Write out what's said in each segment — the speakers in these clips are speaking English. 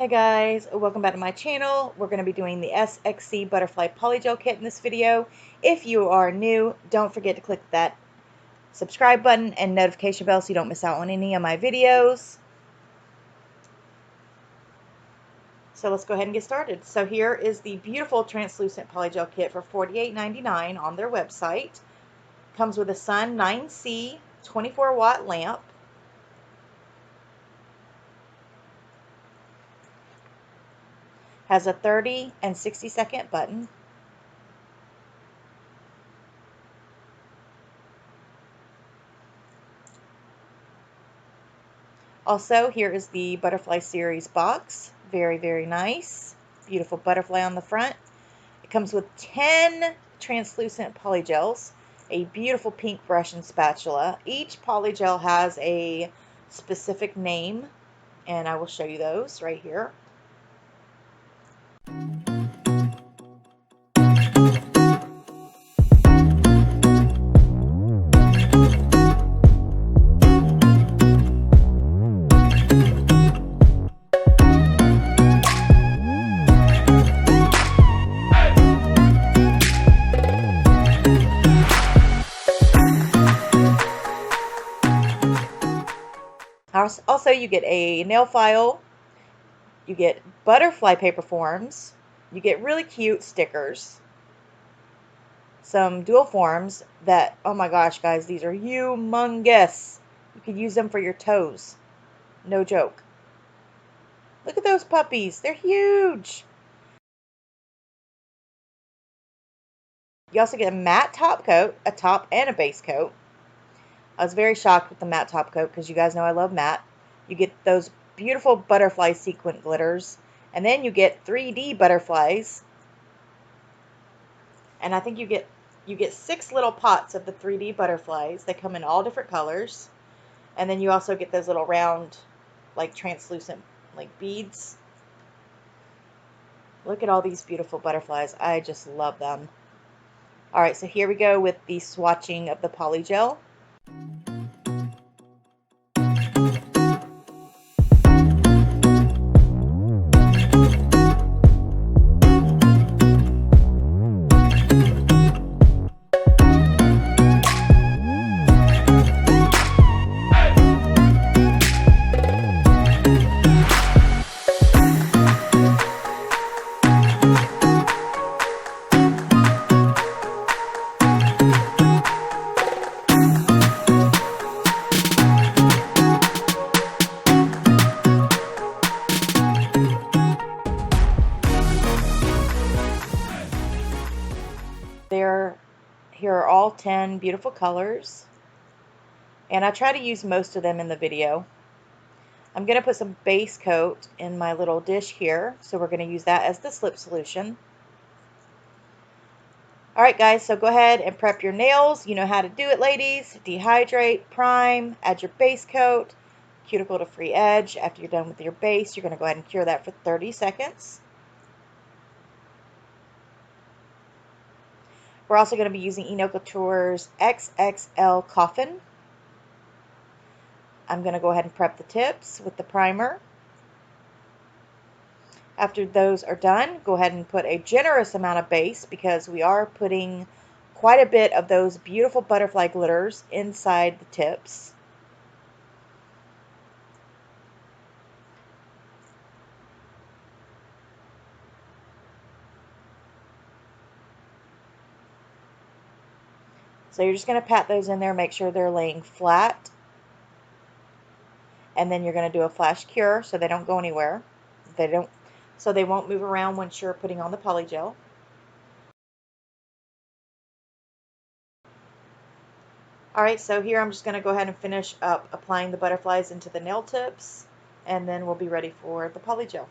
Hey guys, welcome back to my channel. We're going to be doing the SXC Butterfly Polygel Kit in this video. If you are new, don't forget to click that subscribe button and notification bell so you don't miss out on any of my videos. So let's go ahead and get started. So here is the beautiful translucent polygel kit for $48.99 on their website. Comes with a Sun 9C 24-watt lamp. Has a 30 and 60-second button. Also, here is the Butterfly series box. Very, very nice. Beautiful butterfly on the front. It comes with 10 translucent polygels, a beautiful pink brush and spatula. Each polygel has a specific name, and I will show you those right here. Also, you get a nail file, you get butterfly paper forms, you get really cute stickers, some dual forms that, oh my gosh guys, these are humongous. You could use them for your toes. No joke. Look at those puppies. They're huge. You also get a matte top coat, a top and a base coat. I was very shocked with the matte top coat because you guys know I love matte. You get those beautiful butterfly sequin glitters. And then you get 3D butterflies. And I think you get 6 little pots of the 3D butterflies. They come in all different colors. And then you also get those little round, like translucent, like beads. Look at all these beautiful butterflies. I just love them. Alright, so here we go with the swatching of the polygel. Here are all 10 beautiful colors, and I try to use most of them in the video. I'm going to put some base coat in my little dish here, so we're going to use that as the slip solution. Alright guys, so go ahead and prep your nails. You know how to do it, ladies. Dehydrate, prime, add your base coat, cuticle to free edge. After you're done with your base, you're going to go ahead and cure that for 30 seconds. We're also going to be using Couture's XXL Coffin. I'm going to go ahead and prep the tips with the primer. After those are done, go ahead and put a generous amount of base because we are putting quite a bit of those beautiful butterfly glitters inside the tips. So you're just going to pat those in there, make sure they're laying flat. And then you're going to do a flash cure so they don't go anywhere. So they won't move around once you're putting on the polygel. Alright, so here I'm just going to go ahead and finish up applying the butterflies into the nail tips. And then we'll be ready for the polygel.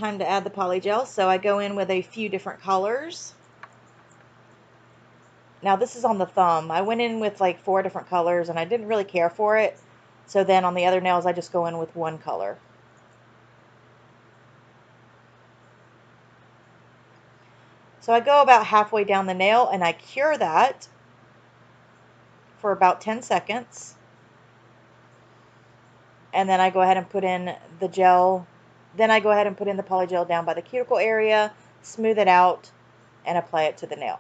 time to add the polygel. So I go in with a few different colors. Now this is on the thumb. I went in with like 4 different colors and I didn't really care for it. So then on the other nails, I just go in with 1 color. So I go about halfway down the nail and I cure that for about 10 seconds. And then I go ahead and put in the gel. Then I go ahead and put in the polygel down by the cuticle area, smooth it out, and apply it to the nail.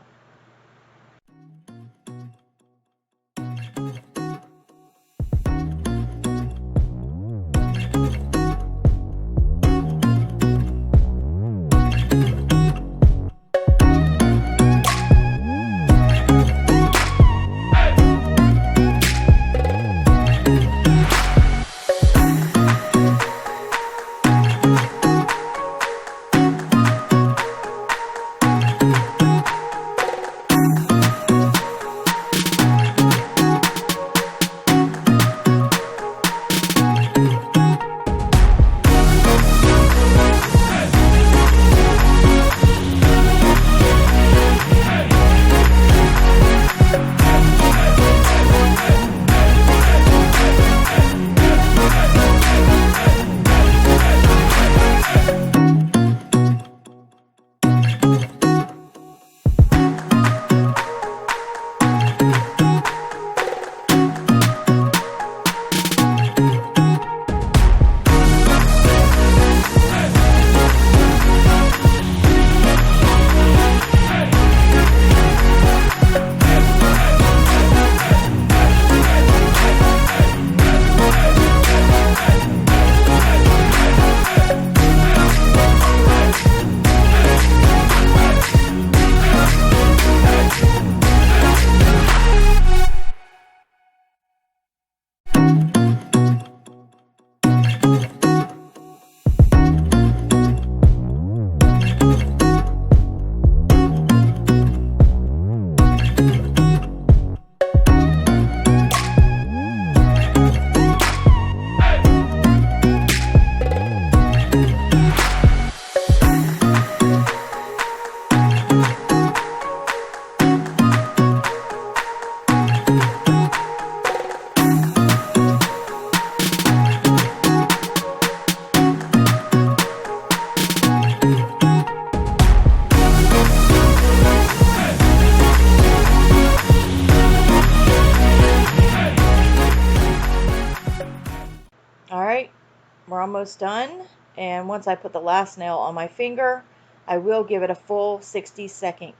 We're almost done, and once I put the last nail on my finger, I will give it a full 60-second.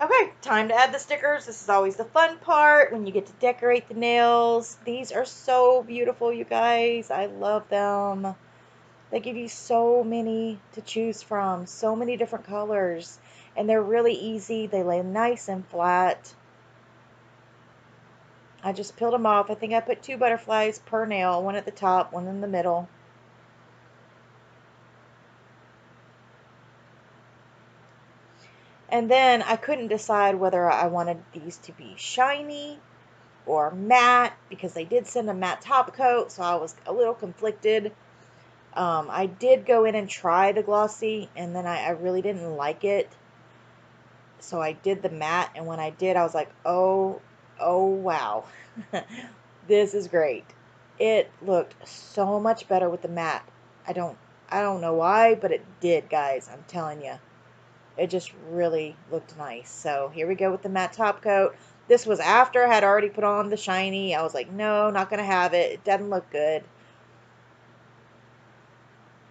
Okay, time to add the stickers. This is always the fun part when you get to decorate the nails. These are so beautiful, you guys. I love them. They give you so many to choose from, so many different colors, and they're really easy. They lay nice and flat. I just peeled them off. I think I put 2 butterflies per nail, one at the top, one in the middle. And then I couldn't decide whether I wanted these to be shiny or matte, because they did send a matte top coat, so I was a little conflicted. I did go in and try the glossy, and then I really didn't like it. So I did the matte, and when I did, I was like, oh wow. This is great. It looked so much better with the matte. I don't know why, but it did, guys. I'm telling you. It just really looked nice. So here we go with the matte top coat. This was after I had already put on the shiny. I was like, no, not going to have it. It doesn't look good.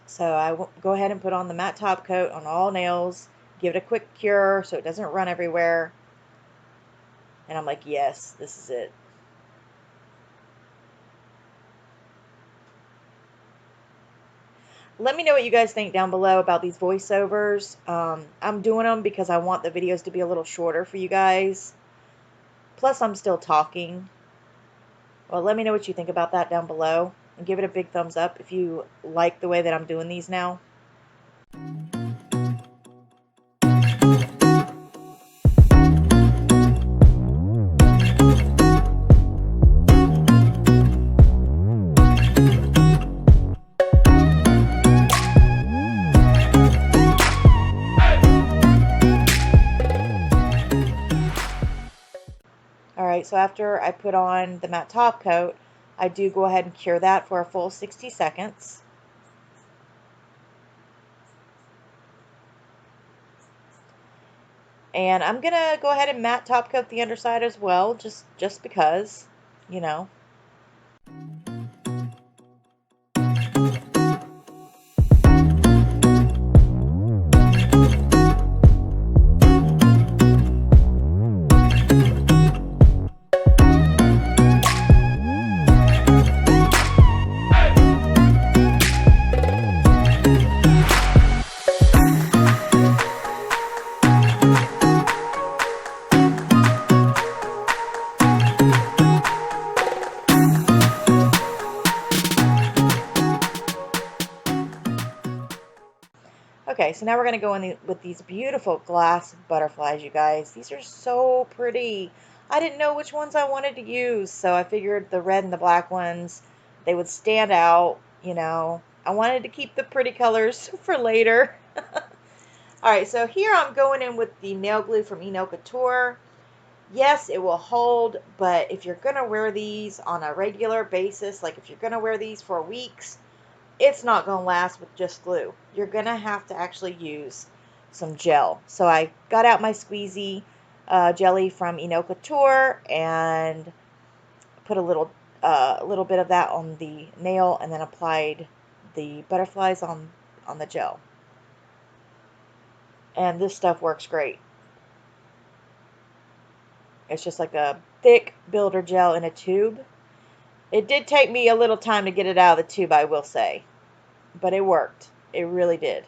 So I go ahead and put on the matte top coat on all nails. Give it a quick cure so it doesn't run everywhere. And I'm like, yes, this is it. Let me know what you guys think down below about these voiceovers. I'm doing them because I want the videos to be a little shorter for you guys. Plus, I'm still talking. Well, let me know what you think about that down below. And give it a big thumbs up if you like the way that I'm doing these now. Alright, so after I put on the matte top coat, I do go ahead and cure that for a full 60 seconds. And I'm going to go ahead and matte top coat the underside as well, just because, you know. Okay, so now we're going to go in with these beautiful glass butterflies, you guys. These are so pretty. I didn't know which ones I wanted to use, so I figured the red and the black ones, they would stand out, you know. I wanted to keep the pretty colors for later. Alright, so here I'm going in with the nail glue from Erykah. Yes, it will hold, but if you're going to wear these on a regular basis, like if you're going to wear these for weeks, it's not going to last with just glue. You're going to have to actually use some gel. So I got out my squeezy jelly from Erykah and put a little bit of that on the nail and then applied the butterflies on the gel. And this stuff works great. It's just like a thick builder gel in a tube. It did take me a little time to get it out of the tube, I will say. But it worked. It really did.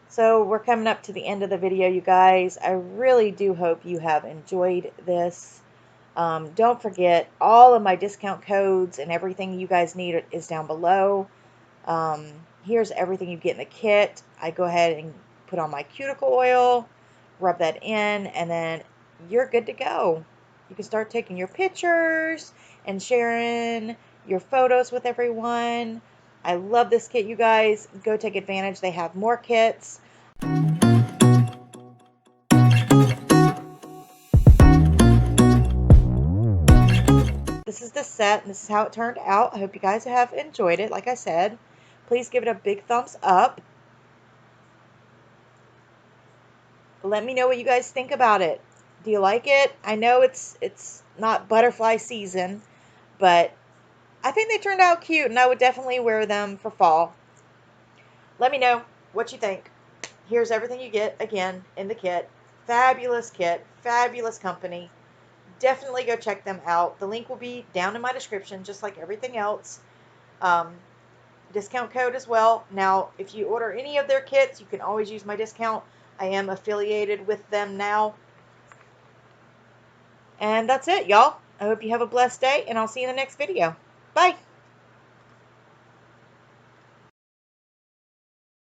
So we're coming up to the end of the video, you guys. I really do hope you have enjoyed this. Don't forget, all of my discount codes and everything you guys need is down below. Here's everything you get in the kit. I go ahead and put on my cuticle oil, rub that in, and then you're good to go. You can start taking your pictures and sharing your photos with everyone. I love this kit, you guys. Go take advantage. They have more kits. This is the set, and this is how it turned out. I hope you guys have enjoyed it. Like I said, please give it a big thumbs up. Let me know what you guys think about it. Do you like it? I know it's not butterfly season, but I think they turned out cute, and I would definitely wear them for fall. Let me know what you think. Here's everything you get, again, in the kit. Fabulous kit. Fabulous company. Definitely go check them out. The link will be down in my description, just like everything else. Discount code as well. Now, if you order any of their kits, you can always use my discount. I am affiliated with them now. And that's it, y'all. I hope you have a blessed day, and I'll see you in the next video. Bye.